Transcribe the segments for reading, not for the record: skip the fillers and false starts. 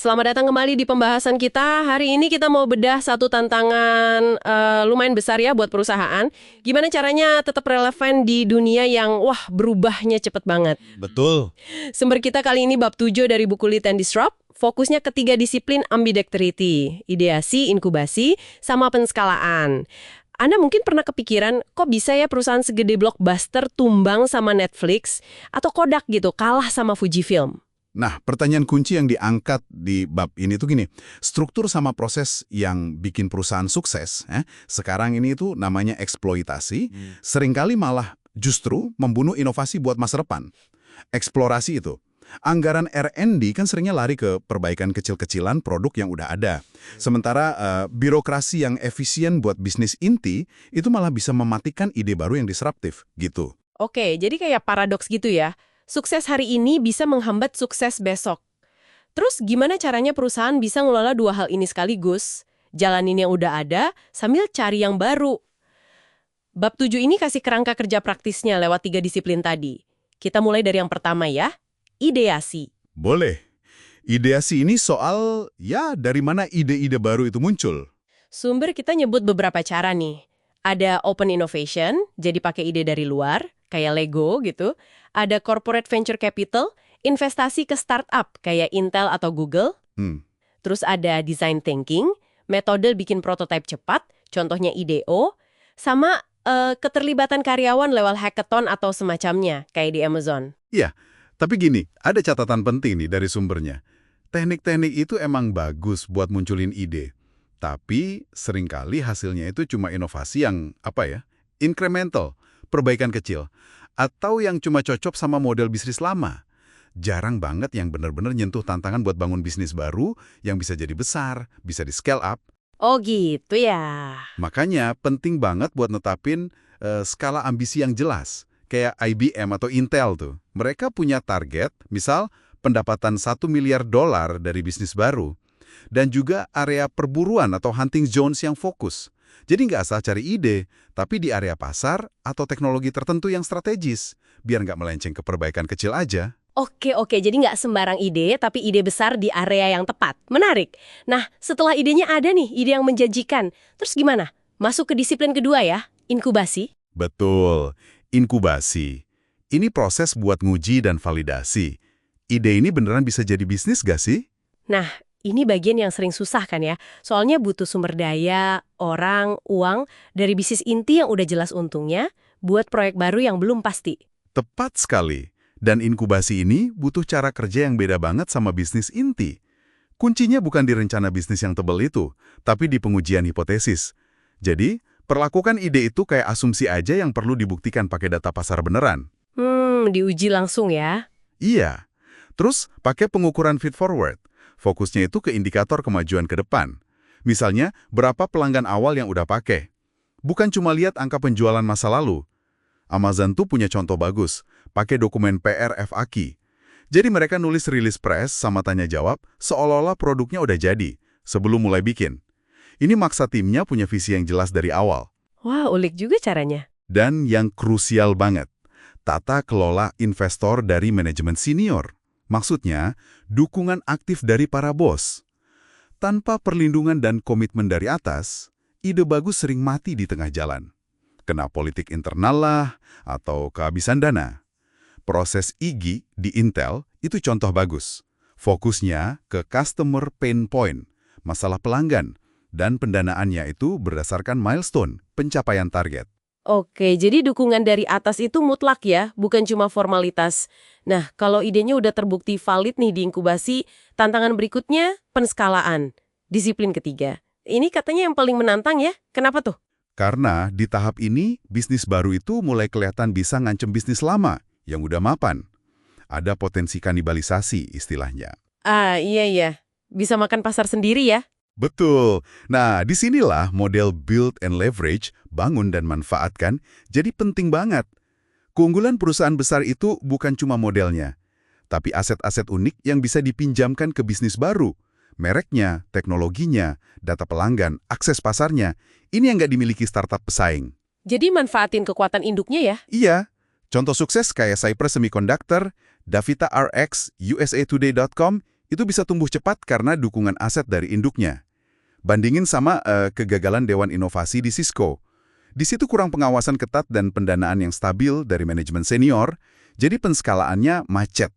Selamat datang kembali di pembahasan kita. Hari ini kita mau bedah satu tantangan lumayan besar ya buat perusahaan. Gimana caranya tetap relevan di dunia yang berubahnya cepet banget. Betul. Sumber kita kali ini bab 7 dari buku Lead and Disrupt. Fokusnya ke 3 disiplin ambidexterity, ideasi, inkubasi, sama penskalaan. Anda mungkin pernah kepikiran, kok bisa ya perusahaan segede Blockbuster tumbang sama Netflix atau Kodak gitu, kalah sama Fujifilm? Nah, pertanyaan kunci yang diangkat di bab ini tuh gini, struktur sama proses yang bikin perusahaan sukses, sekarang ini itu namanya eksploitasi, seringkali malah justru membunuh inovasi buat masa depan. Eksplorasi itu. Anggaran R&D kan seringnya lari ke perbaikan kecil-kecilan produk yang udah ada. Sementara birokrasi yang efisien buat bisnis inti, itu malah bisa mematikan ide baru yang disruptif, gitu. Oke, jadi kayak paradoks gitu ya. Sukses hari ini bisa menghambat sukses besok. Terus gimana caranya perusahaan bisa ngelola dua hal ini sekaligus? Jalanin yang udah ada sambil cari yang baru. Bab 7 ini kasih kerangka kerja praktisnya lewat 3 disiplin tadi. Kita mulai dari yang pertama ya, ideasi. Boleh. Ideasi ini soal, dari mana ide-ide baru itu muncul. Sumber kita nyebut beberapa cara nih. Ada open innovation, jadi pakai ide dari luar, kayak Lego gitu. Ada corporate venture capital, investasi ke startup kayak Intel atau Google. Terus ada design thinking, metode bikin prototipe cepat, contohnya IDEO, sama keterlibatan karyawan lewat hackathon atau semacamnya, kayak di Amazon. Iya, tapi gini, ada catatan penting nih dari sumbernya. Teknik-teknik itu emang bagus buat munculin ide. Tapi seringkali hasilnya itu cuma inovasi yang, incremental, perbaikan kecil. Atau yang cuma cocok sama model bisnis lama. Jarang banget yang benar-benar nyentuh tantangan buat bangun bisnis baru yang bisa jadi besar, bisa di-scale up. Oh gitu ya. Makanya penting banget buat netapin skala ambisi yang jelas. Kayak IBM atau Intel tuh. Mereka punya target, misal pendapatan $1 miliar dari bisnis baru. Dan juga area perburuan atau hunting zones yang fokus. Jadi nggak asal cari ide, tapi di area pasar atau teknologi tertentu yang strategis, biar nggak melenceng ke perbaikan kecil aja. Oke, jadi nggak sembarang ide, tapi ide besar di area yang tepat. Menarik. Nah, setelah idenya ada nih, ide yang menjanjikan. Terus gimana? Masuk ke disiplin kedua ya, inkubasi? Betul, inkubasi. Ini proses buat nguji dan validasi. Ide ini beneran bisa jadi bisnis gak sih? Nah, ini bagian yang sering susah kan ya. Soalnya butuh sumber daya, orang, uang, dari bisnis inti yang udah jelas untungnya, buat proyek baru yang belum pasti. Tepat sekali. Dan inkubasi ini butuh cara kerja yang beda banget sama bisnis inti. Kuncinya bukan di rencana bisnis yang tebal itu, tapi di pengujian hipotesis. Jadi, perlakukan ide itu kayak asumsi aja yang perlu dibuktikan pakai data pasar beneran. Diuji langsung ya. Iya. Terus, pakai pengukuran feed forward. Fokusnya itu ke indikator kemajuan ke depan. Misalnya, berapa pelanggan awal yang udah pakai. Bukan cuma lihat angka penjualan masa lalu. Amazon tuh punya contoh bagus, pakai dokumen PR FAQ. Jadi mereka nulis rilis press sama tanya jawab, seolah-olah produknya udah jadi, sebelum mulai bikin. Ini maksa timnya punya visi yang jelas dari awal. Wah, ulik juga caranya. Dan yang krusial banget, tata kelola investor dari manajemen senior. Maksudnya, dukungan aktif dari para bos. Tanpa perlindungan dan komitmen dari atas, ide bagus sering mati di tengah jalan. Kena politik internal lah, atau kehabisan dana. Proses IGI di Intel itu contoh bagus. Fokusnya ke customer pain point, masalah pelanggan, dan pendanaannya itu berdasarkan milestone, pencapaian target. Oke, jadi dukungan dari atas itu mutlak ya, bukan cuma formalitas. Nah, kalau idenya udah terbukti valid nih di inkubasi, tantangan berikutnya penskalaan, disiplin ketiga. Ini katanya yang paling menantang ya, kenapa tuh? Karena di tahap ini, bisnis baru itu mulai kelihatan bisa ngancem bisnis lama yang udah mapan. Ada potensi kanibalisasi istilahnya. Iya. Bisa makan pasar sendiri ya? Betul. Nah, disinilah model build and leverage, bangun dan manfaatkan, jadi penting banget. Keunggulan perusahaan besar itu bukan cuma modelnya, tapi aset-aset unik yang bisa dipinjamkan ke bisnis baru. Mereknya, teknologinya, data pelanggan, akses pasarnya, ini yang nggak dimiliki startup pesaing. Jadi manfaatin kekuatan induknya ya? Iya. Contoh sukses kayak Cypress Semiconductor, Davita RX, USAtoday.com, itu bisa tumbuh cepat karena dukungan aset dari induknya. Bandingin sama kegagalan Dewan Inovasi di Cisco. Di situ kurang pengawasan ketat dan pendanaan yang stabil dari manajemen senior, jadi penskalaannya macet.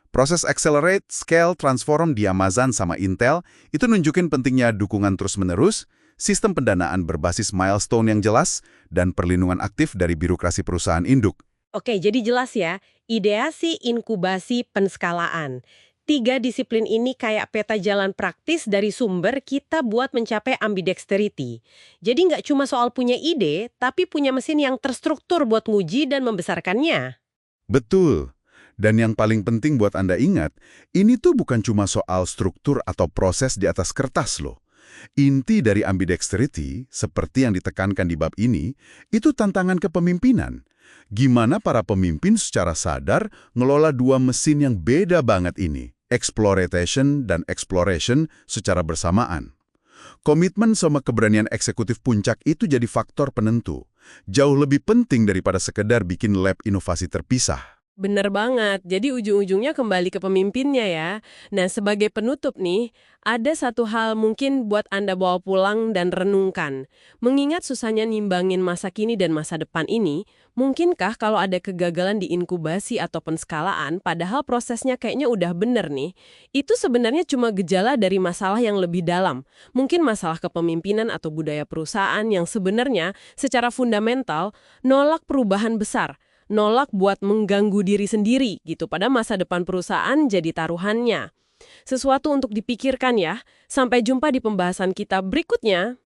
Proses accelerate, scale, transform di Amazon sama Intel itu nunjukin pentingnya dukungan terus-menerus, sistem pendanaan berbasis milestone yang jelas, dan perlindungan aktif dari birokrasi perusahaan induk. Oke, jadi jelas ya, ideasi, inkubasi, penskalaan. 3 disiplin ini kayak peta jalan praktis dari sumber kita buat mencapai ambidexterity. Jadi nggak cuma soal punya ide, tapi punya mesin yang terstruktur buat nguji dan membesarkannya. Betul. Dan yang paling penting buat Anda ingat, ini tuh bukan cuma soal struktur atau proses di atas kertas loh. Inti dari ambidexterity, seperti yang ditekankan di bab ini, itu tantangan kepemimpinan. Gimana para pemimpin secara sadar ngelola dua mesin yang beda banget ini, exploitation dan exploration secara bersamaan. Komitmen sama keberanian eksekutif puncak itu jadi faktor penentu. Jauh lebih penting daripada sekedar bikin lab inovasi terpisah. Bener banget, jadi ujung-ujungnya kembali ke pemimpinnya ya. Nah, sebagai penutup nih, ada satu hal mungkin buat Anda bawa pulang dan renungkan. Mengingat susahnya nimbangin masa kini dan masa depan ini, mungkinkah kalau ada kegagalan di inkubasi atau penskalaan, padahal prosesnya kayaknya udah bener nih, itu sebenarnya cuma gejala dari masalah yang lebih dalam. Mungkin masalah kepemimpinan atau budaya perusahaan yang sebenarnya secara fundamental nolak perubahan besar. Nolak buat mengganggu diri sendiri gitu pada masa depan perusahaan jadi taruhannya. Sesuatu untuk dipikirkan ya. Sampai jumpa di pembahasan kita berikutnya.